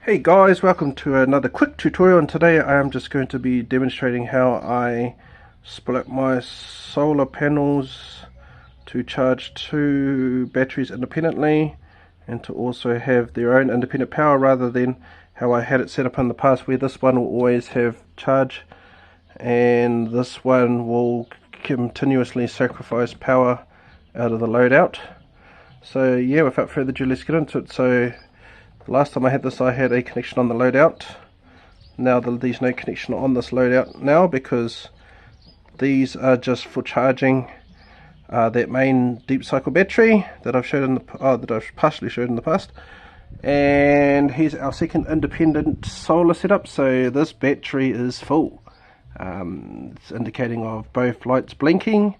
Hey guys, welcome to another quick tutorial, and today I am just going to be demonstrating how I split my solar panels to charge two batteries independently and to also have their own independent power, rather than how I had it set up in the past where this one will always have charge and this one will continuously sacrifice power out of the loadout. So yeah, without further ado, let's get into it. So last time I had this, I had a connection on the loadout. Now there's no connection on this loadout now, because these are just for charging that main deep cycle battery that I've showed in the that I've partially showed in the past. And here's our second independent solar setup. So this battery is full. It's indicating of both lights blinking,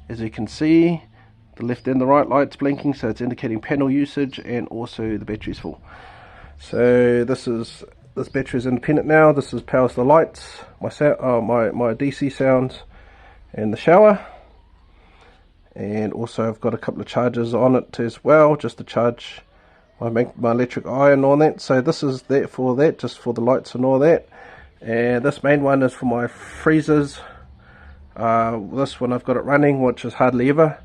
as you can see. The left and the right lights blinking, so it's indicating panel usage, and also the battery's full. So this battery is independent now. This is powers the lights, my DC sounds, and the shower. And also I've got a couple of chargers on it as well, just to charge my electric eye and all that. So this is that, just for the lights and all that. And this main one is for my freezers. This one I've got it running, which is hardly ever.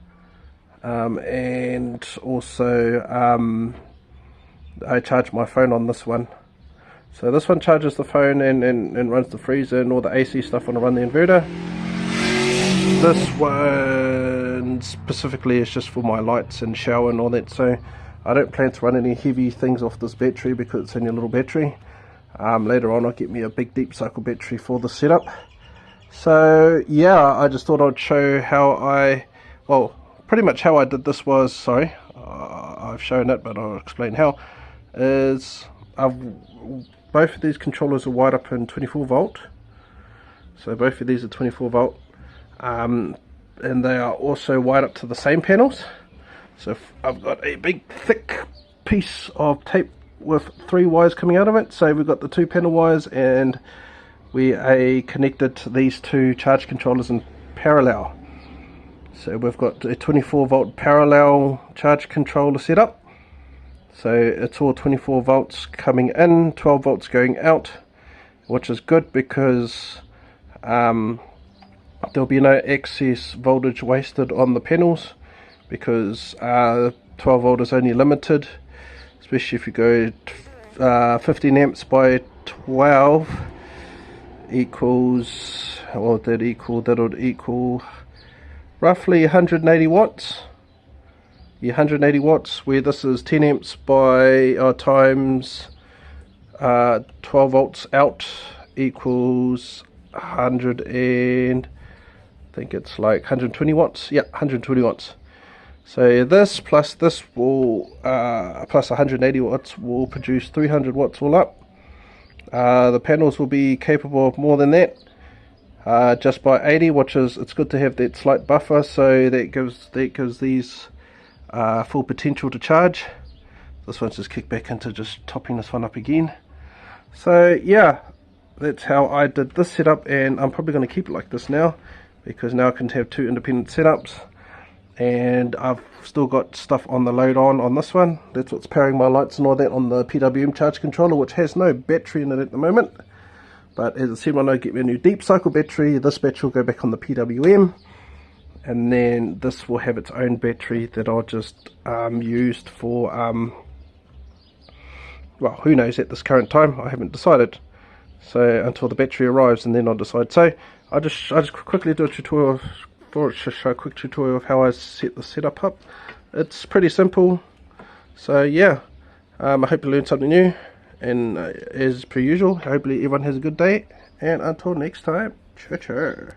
And also I charge my phone on this one. So this one charges the phone and runs the freezer and all the AC stuff when I run the inverter. This one specifically is just for my lights and shower and all that. So I don't plan to run any heavy things off this battery because it's only a little battery. Later on I'll get me a big deep cycle battery for the setup. So yeah, I just thought I'd show how pretty much how I did this was, I've shown it, but I'll explain how. Both of these controllers are wired up in 24 volt. So both of these are 24 volt. And they are also wired up to the same panels. So I've got a big thick piece of tape with 3 wires coming out of it. So we've got the 2 panel wires, and we are connected to these 2 charge controllers in parallel. So we've got a 24 volt parallel charge controller set up. So it's all 24 volts coming in, 12 volts going out, which is good because there'll be no excess voltage wasted on the panels, because 12 volt is only limited, especially if you go 15 amps by 12 equals, that would equal roughly 180 watts. Yeah, 180 watts, where this is 10 amps by times 12 volts out equals 100 and I think it's like 120 watts. Yeah, 120 watts. So this plus this will plus 180 watts will produce 300 watts all up. The panels will be capable of more than that. Just by 80, which is, it's good to have that slight buffer, so that gives these full potential to charge. This one's just kicked back into just topping this one up again. So yeah, that's how I did this setup, and I'm probably going to keep it like this now, because now I can have 2 independent setups. And I've still got stuff on the load on this one. That's what's powering my lights and all that on the PWM charge controller, which has no battery in it at the moment. But as I said, when I get me a new deep cycle battery, this battery will go back on the PWM, and then this will have its own battery that I'll just use for, well, who knows at this current time, I haven't decided. So until the battery arrives, and then I'll decide. So I just quickly do a tutorial show a quick tutorial of how I set the setup up. It's pretty simple. So yeah, I hope you learned something new. And as per usual, hopefully everyone has a good day, and until next time, ciao ciao.